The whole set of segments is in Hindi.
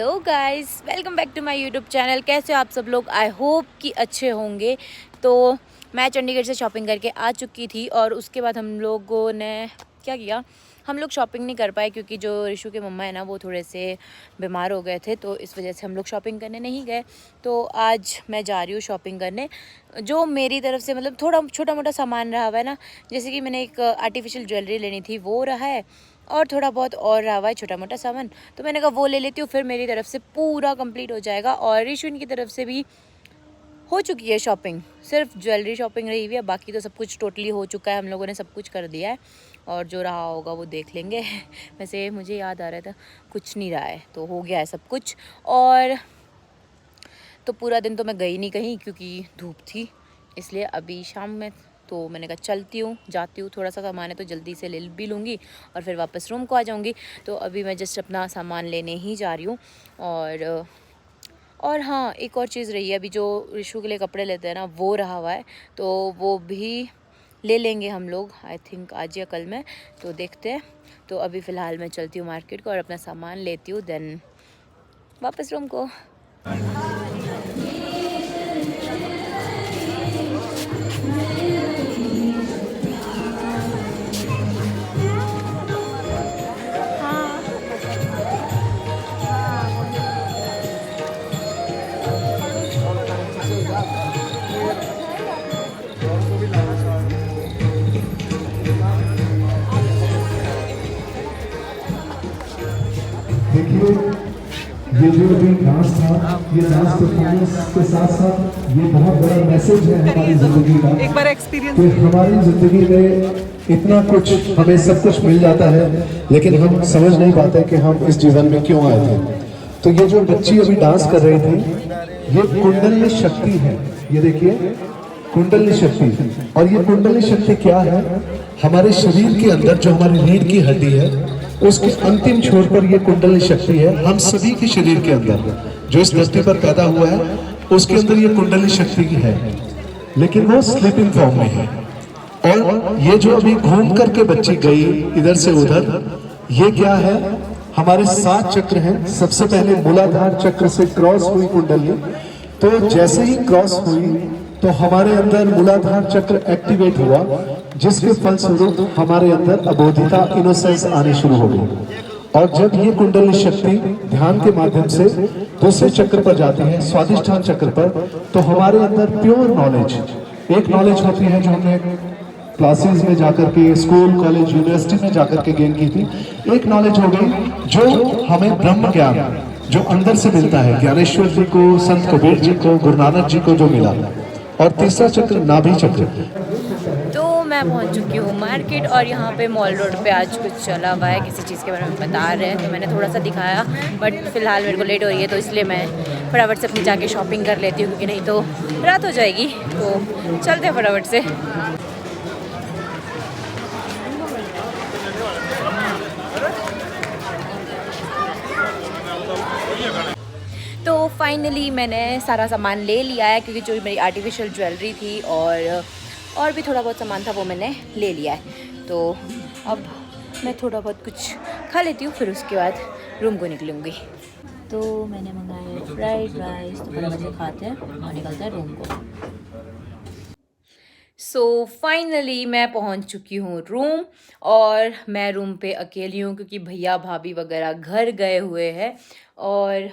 Hello guys, welcome back to my YouTube channel. कैसे हो आप सब लोग? आई होप कि अच्छे होंगे। तो मैं चंडीगढ़ से शॉपिंग करके आ चुकी थी और उसके बाद हम लोगों ने क्या किया, हम लोग शॉपिंग नहीं कर पाए क्योंकि जो ऋषु के मम्मा है ना वो थोड़े से बीमार हो गए थे, तो इस वजह से हम लोग शॉपिंग करने नहीं गए। तो आज मैं जा रही हूँ शॉपिंग करने। जो मेरी तरफ से मतलब थोड़ा छोटा मोटा सामान रहा हुआ है ना, जैसे कि मैंने एक आर्टिफिशियल ज्वेलरी लेनी थी वो रहा है, और थोड़ा बहुत और रहा हुआ है छोटा मोटा सामान। तो मैंने कहा वो ले लेती हूँ, फिर मेरी तरफ से पूरा कंप्लीट हो जाएगा। और ऋषु की तरफ से भी हो चुकी है शॉपिंग, सिर्फ ज्वेलरी शॉपिंग रही हुई है, बाकी तो सब कुछ टोटली हो चुका है। हम लोगों ने सब कुछ कर दिया है और जो रहा होगा वो देख लेंगे। वैसे मुझे याद आ रहा था कुछ नहीं रहा है, तो हो गया है सब कुछ। और तो पूरा दिन तो मैं गई नहीं कहीं क्योंकि धूप थी, इसलिए अभी शाम में तो मैंने कहा चलती हूँ, जाती हूँ। थोड़ा सा सामान है तो जल्दी से ले भी लूँगी और फिर वापस रूम को आ जाऊँगी। तो अभी मैं जस्ट अपना सामान लेने ही जा रही हूँ। और हाँ, एक और चीज़ रही है, अभी जो ऋषु के लिए कपड़े लेते हैं ना वो रहा हुआ है, तो वो भी ले लेंगे हम लोग आई थिंक आज या कल में, तो देखते हैं। तो अभी फ़िलहाल मैं चलती हूँ मार्केट को और अपना सामान लेती हूँ, देन वापस रूम को। देखिए, ये जो अभी डांस था, ये डांस परफॉर्मेंस के साथ साथ ये बहुत बड़ा मैसेज है हमारी जिंदगी का। एक बार एक्सपीरियंस कि हमारी जिंदगी में इतना कुछ, हमें सब कुछ मिल जाता है, लेकिन हम समझ नहीं पाते कि हम इस जीवन में क्यों आए थे। तो ये जो बच्ची अभी डांस कर रही थी, ये कुंडली शक्ति है। ये देखिए, कुंडली शक्ति। और ये कुंडली शक्ति क्या है? हमारे शरीर के अंदर जो हमारी रीढ़ की हड्डी है, उसके अंतिम छोर पर ये कुंडली शक्ति है। हम सभी के शरीर के अंदर जो इस धरती पर पैदा हुआ है, उसके अंदर ये कुंडली शक्ति की है, लेकिन वो स्लीपिंग फॉर्म में है। और ये जो अभी घूम करके बच्ची गई इधर से उधर, ये क्या है? हमारे 7 चक्र हैं। सबसे पहले मूलाधार चक्र से क्रॉस हुई कुंडली, तो जैसे ही क्रॉस हुई तो हमारे अंदर मूलाधार चक्र एक्टिवेट हुआ, जिसके फलस्वरूप हमारे अंदर अबोधिता, इनोसेंस आनी शुरू हो गई। और जब ये कुंडली शक्ति ध्यान के माध्यम से दूसरे चक्र पर जाती है, स्वादिष्ठान चक्र पर, तो हमारे अंदर प्योर नॉलेज, एक नॉलेज होती है जो हमने क्लासेस में जाकर के, स्कूल, कॉलेज, यूनिवर्सिटी में जाकर के गेन की थी। एक नॉलेज हो गई जो हमें ब्रह्म ज्ञान जो अंदर से मिलता है, ज्ञानेश्वर जी को, संत कबीर जी को, गुरु नानक जी को जो मिला। और तीसरा चक्र नाभि चक्र। तो मैं पहुंच चुकी हूँ मार्केट और यहाँ पे मॉल रोड पे आज कुछ चला हुआ है, किसी चीज़ के बारे में बता रहे हैं, तो मैंने थोड़ा सा दिखाया। बट फिलहाल मेरे को लेट हो रही है, तो इसलिए मैं फटाफट से अपनी जाके शॉपिंग कर लेती हूँ, क्योंकि नहीं तो रात हो जाएगी। तो चलते हैं फटाफट से। तो फाइनली मैंने सारा सामान ले लिया है, क्योंकि जो मेरी आर्टिफिशियल ज्वेलरी थी और भी थोड़ा बहुत सामान था वो मैंने ले लिया है। तो अब मैं थोड़ा बहुत कुछ खा लेती हूँ, फिर उसके बाद रूम को निकलूँगी। तो मैंने मंगाया फ्राइड राइस, तो फटाफट से खाते हैं और निकलते हैं रूम को। सो फाइनली मैं पहुंच चुकी हूँ रूम, और मैं रूम पे अकेली हूँ क्योंकि भैया भाभी वगैरह घर गए हुए हैं। और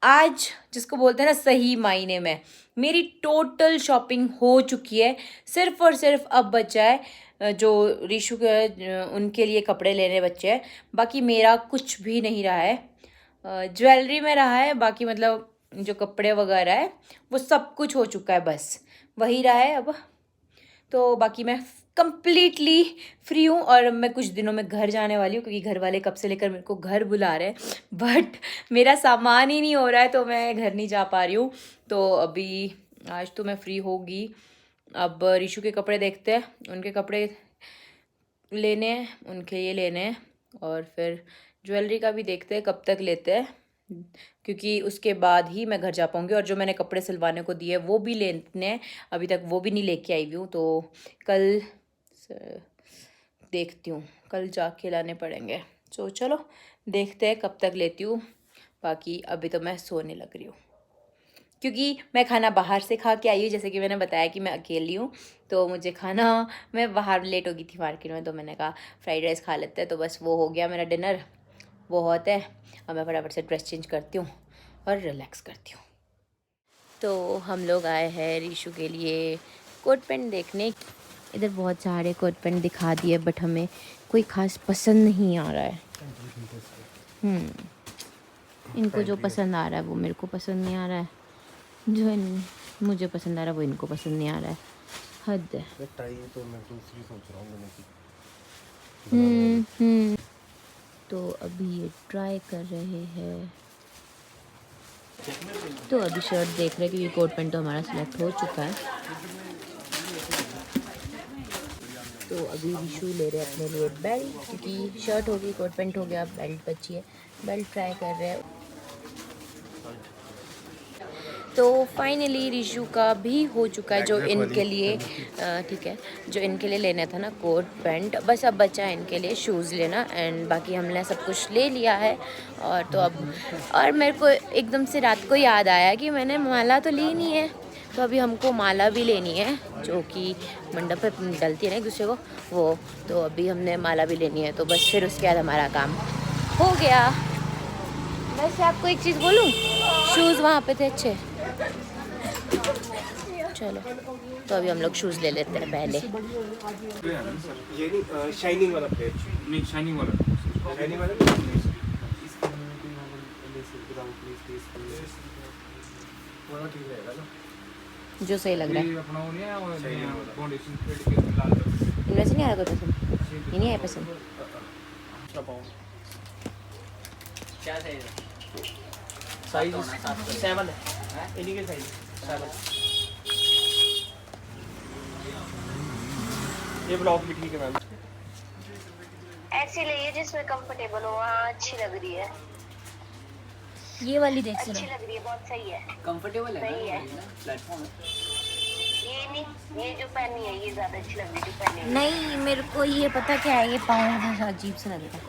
आज जिसको बोलते हैं ना सही मायने में मेरी टोटल शॉपिंग हो चुकी है। सिर्फ और सिर्फ अब बचा है जो ऋषु के उनके लिए कपड़े लेने बच्चे हैं, बाकी मेरा कुछ भी नहीं रहा है। ज्वेलरी में रहा है, बाकी मतलब जो कपड़े वगैरह है वो सब कुछ हो चुका है, बस वही रहा है अब। तो बाकी मैं कंप्लीटली फ्री हूँ और मैं कुछ दिनों में घर जाने वाली हूँ, क्योंकि घर वाले कब से लेकर मेरे को घर बुला रहे हैं, बट मेरा सामान ही नहीं हो रहा है, तो मैं घर नहीं जा पा रही हूँ। तो अभी आज तो मैं फ्री होगी। अब ऋषु के कपड़े देखते हैं, उनके कपड़े लेने हैं, उनके ये लेने हैं, और फिर ज्वेलरी का भी देखते हैं कब तक लेते हैं, क्योंकि उसके बाद ही मैं घर जा पाऊँगी। और जो मैंने कपड़े सिलवाने को दिए वो भी लेने हैं, अभी तक वो भी नहीं लेके आई हूँ, तो कल देखती हूँ, कल जाके लाने पड़ेंगे। तो चलो देखते हैं कब तक लेती हूँ। बाकी अभी तो मैं सोने लग रही हूँ, क्योंकि मैं खाना बाहर से खा के आई हूँ। जैसे कि मैंने बताया कि मैं अकेली हूँ, तो मुझे खाना, मैं बाहर लेट हो गई थी मार्केट में, तो मैंने कहा फ्राइड राइस खा लेते हैं। तो बस वो हो गया मेरा डिनर, बहुत है। अब मैं फटाफट से ड्रेस चेंज करती हूँ और रिलैक्स करती हूँ। तो हम लोग आए हैं रीशु के लिए कोट पैंट देखने। इधर बहुत सारे कोट पैंट दिखा दिए, बट हमें कोई ख़ास पसंद नहीं आ रहा है। इनको जो पसंद आ रहा है वो मेरे को पसंद नहीं आ रहा है, जो मुझे पसंद आ रहा है वो इनको पसंद नहीं आ रहा है। हद है। तो मैं दूसरी सोच रहा हूँ लेने की। तो अभी ये ट्राई कर रहे हैं। तो अभी शर्ट देख रहे हैं, क्योंकि कोट पैंट तो हमारा सिलेक्ट हो चुका है। तो अभी रीशु ले रहे हैं अपने लिए बेल्ट, क्योंकि शर्ट हो गई, कोट पैंट हो गया, बेल्ट बची है। बेल्ट ट्राई कर रहे हैं। तो फाइनली रीशु का भी हो चुका है, जो इनके लिए ठीक है, जो इनके लिए लेना था ना कोट पैंट, बस अब बचा है इनके लिए शूज़ लेना। एंड बाकी हमने सब कुछ ले लिया है। और तो अब, और मेरे को एकदम से रात को याद आया कि मैंने माला तो ली नहीं है, तो अभी हमको माला भी लेनी है, जो कि मंडप पे डलती है ना एक दूसरे को, वो। तो अभी हमने माला भी लेनी है, तो बस फिर उसके बाद हमारा काम हो गया। वैसे आपको एक चीज़ बोलूँ, शूज़ वहाँ पे थे अच्छे। चलो, तो अभी हम लोग शूज़ ले लेते हैं पहले। ये नहीं शाइनिंग वाला प्लेट, नहीं शाइनिंग वाला शाइनिंग वाला ठीक रहेगा ना, जो सही लग रहा है। ये अपना वो नहीं है, वो फाउंडेशन थ्रेड के लाल इनमें से नहीं आ रहा कोई पसंद? ये नहीं आया पसंद? क्या साइज है? साइज 7 है, इन्हीं के साइज 7। ये ब्लॉक भी ठीक है मैम। ऐसी लिए जिसमें कंफर्टेबल हो, हाँ अच्छी लग रही है, ये वाली देख अच्छी लग रही है, बहुत सही है। कंफर्टेबल है सही है। ना प्लेटफॉर्म है। ये नहीं, ये जो पहनी है ये ज्यादा अच्छी लग रही है, जो पहनी है। नहीं, मेरे को ये पता क्या है, ये पाँव जैसा अजीब सा लग रहा है।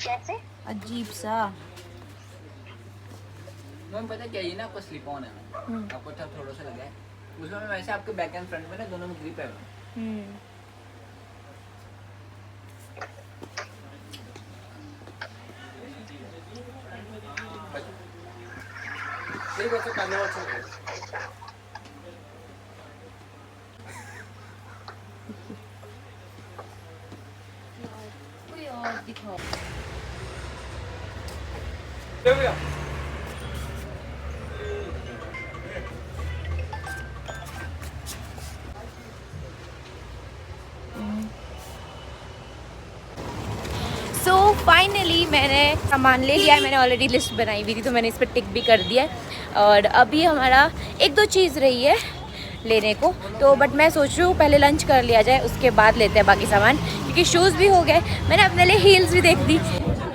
कैसे? अजीब सा। मैम पता क्या, ये ना आपका स्लिप ऑन है, आपको थोड़ा सा लगा है उसमें। मैं वैसे आपके बैक एंड फ्रंट में ना दोनों में ग्रिप है। सही बात है, करने वाला है। कोई और दिखाओ। ले भैया। सो फाइनली मैंने सामान ले लिया है। मैंने ऑलरेडी लिस्ट बनाई हुई थी, तो मैंने इस पर टिक भी कर दिया है। और अभी हमारा एक दो चीज़ रही है लेने को, तो बट मैं सोच रही हूँ पहले लंच कर लिया जाए, उसके बाद लेते हैं बाकी सामान, क्योंकि शूज़ भी हो गए। मैंने अपने लिए हील्स भी देख दी।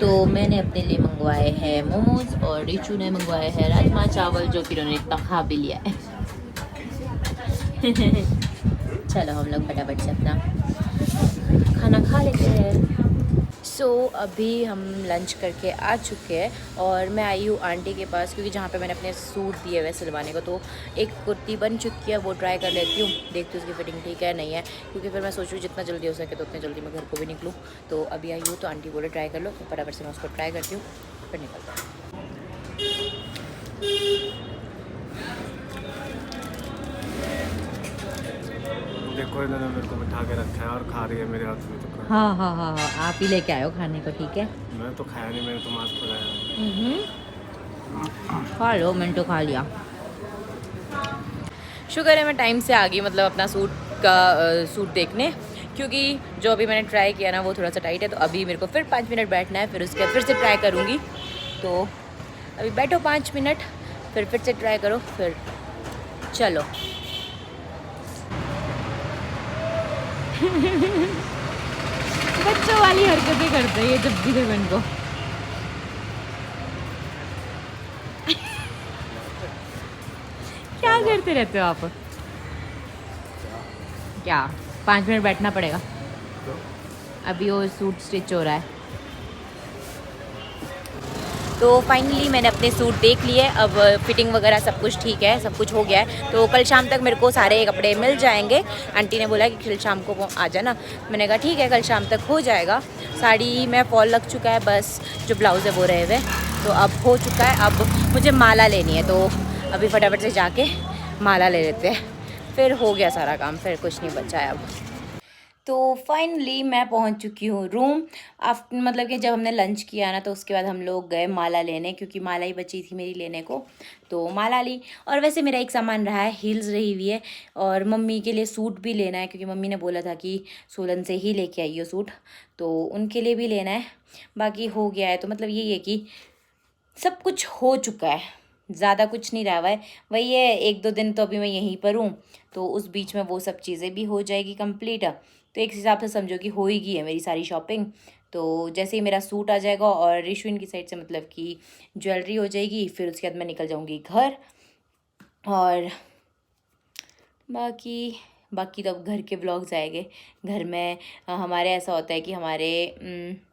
तो मैंने अपने लिए मंगवाए हैं मोमोज, और रिचू ने मंगवाए हैं राजमा चावल, जो कि उन्होंने इतना खा भी लिया है। चलो हम लोग फटाफट से अपना खाना खा लेते हैं। सो अभी हम लंच करके आ चुके हैं, और मैं आई हूँ आंटी के पास, क्योंकि जहाँ पे मैंने अपने सूट दिए हुए सिलवाने को, तो एक कुर्ती बन चुकी है, वो ट्राई कर लेती हूँ, देखती हूँ उसकी फिटिंग ठीक है नहीं है, क्योंकि फिर मैं सोच रही हूँ जितना जल्दी हो सके तो उतनी जल्दी मैं घर को भी निकलूँ। तो अभी आई हूँ, तो आंटी बोले ट्राई कर लो, तो फटाफट से मैं उसको ट्राई करती हूँ, फिर निकलता हूँ। देखो इन्होंने मेरे को बिठा के रखा है और खा रही है मेरे हाथ में। तो हाँ हाँ हाँ हाँ, आप ही लेके आए हो खाने को, ठीक है। मैं तो खाया नहीं, मैंने तो मास्क लगाया। खा लो, मैंने तो खा लिया। शुक्र है मैं टाइम से आ गई, मतलब अपना सूट देखने, क्योंकि जो अभी मैंने ट्राई किया ना वो थोड़ा सा टाइट है। तो अभी मेरे को फिर 5 मिनट बैठना है, फिर उसके बाद फिर से ट्राई करूँगी। तो अभी बैठो 5 मिनट, फिर से ट्राई करो, फिर चलो। बच्चों वाली हरकतें करते हैं ये जब भी देखो इनको। क्या करते रहते हो आप? क्या 5 मिनट बैठना पड़ेगा? अभी वो सूट स्टिच हो रहा है। तो फाइनली मैंने अपने सूट देख लिए, अब फिटिंग वगैरह सब कुछ ठीक है, सब कुछ हो गया है। तो कल शाम तक मेरे को सारे कपड़े मिल जाएंगे। आंटी ने बोला कि कल शाम को आ जाना, मैंने कहा ठीक है कल शाम तक हो जाएगा। साड़ी में फॉल लग चुका है, बस जो ब्लाउज़ है वो रहे हुए, तो अब हो चुका है। अब मुझे माला लेनी है, तो अभी फटाफट से जाके माला ले लेते हैं, फिर हो गया सारा काम, फिर कुछ नहीं बचा है अब। तो फाइनली मैं पहुंच चुकी हूँ रूम। आफ्टर मतलब कि जब हमने लंच किया ना, तो उसके बाद हम लोग गए माला लेने, क्योंकि माला ही बची थी मेरी लेने को, तो माला ली। और वैसे मेरा एक सामान रहा है, हील्स रही हुई है, और मम्मी के लिए सूट भी लेना है, क्योंकि मम्मी ने बोला था कि सोलन से ही लेके आइए सूट, तो उनके लिए भी लेना है। बाकी हो गया है, तो मतलब यही है कि सब कुछ हो चुका है, ज़्यादा कुछ नहीं रहा हुआ है। वही है, 1-2 दिन तो अभी मैं यहीं पर हूँ, तो उस बीच में वो सब चीज़ें भी हो जाएगी कंप्लीट। तो एक हिसाब से समझो कि हो ही गई है मेरी सारी शॉपिंग। तो जैसे ही मेरा सूट आ जाएगा और रिशुइन की साइड से मतलब कि ज्वेलरी हो जाएगी, फिर उसके बाद मैं निकल जाऊँगी घर। और बाकी तो अब घर के व्लॉग्स आएंगे। घर में हमारे ऐसा होता है कि हमारे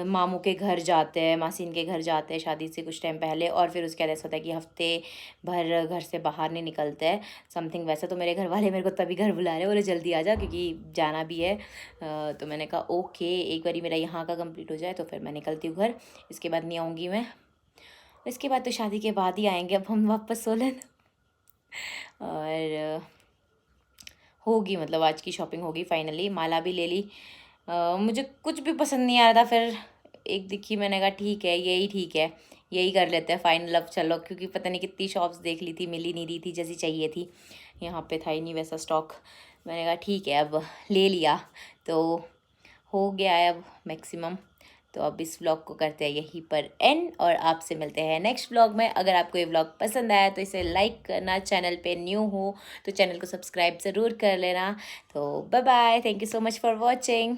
मामू के घर जाते हैं, मासीन के घर जाते हैं शादी से कुछ टाइम पहले, और फिर उसके बाद ऐसा होता है कि हफ्ते भर घर से बाहर नहीं निकलते हैं, समथिंग वैसा। तो मेरे घर वाले मेरे को तभी घर बुला रहे हैं, बोले जल्दी आ जा क्योंकि जाना भी है। तो मैंने कहा ओके, एक बारी मेरा यहाँ का कंप्लीट हो जाए तो फिर मैं निकलती हूँ घर, इसके बाद नहीं आऊँगी मैं। इसके बाद तो शादी के बाद ही आएंगे अब हम वापस सोलन। और होगी, मतलब आज की शॉपिंग होगी फाइनली। माला भी ले ली। मुझे कुछ भी पसंद नहीं आ रहा था, फिर एक दिखी, मैंने कहा ठीक है, यही ठीक है, यही कर लेते हैं फाइनल अब चलो, क्योंकि पता नहीं कितनी शॉप्स देख ली थी, मिल ही नहीं रही थी जैसी चाहिए थी, यहाँ पे था ही नहीं वैसा स्टॉक। मैंने कहा ठीक है अब ले लिया, तो हो गया है अब मैक्सिमम। तो अब इस व्लॉग को करते हैं यहीं पर एंड, और आपसे मिलते हैं नेक्स्ट व्लॉग में। अगर आपको ये व्लॉग पसंद आया तो इसे लाइक करना, चैनल पे न्यू हो तो चैनल को सब्सक्राइब ज़रूर कर लेना। तो bye bye, thank you so much for watching.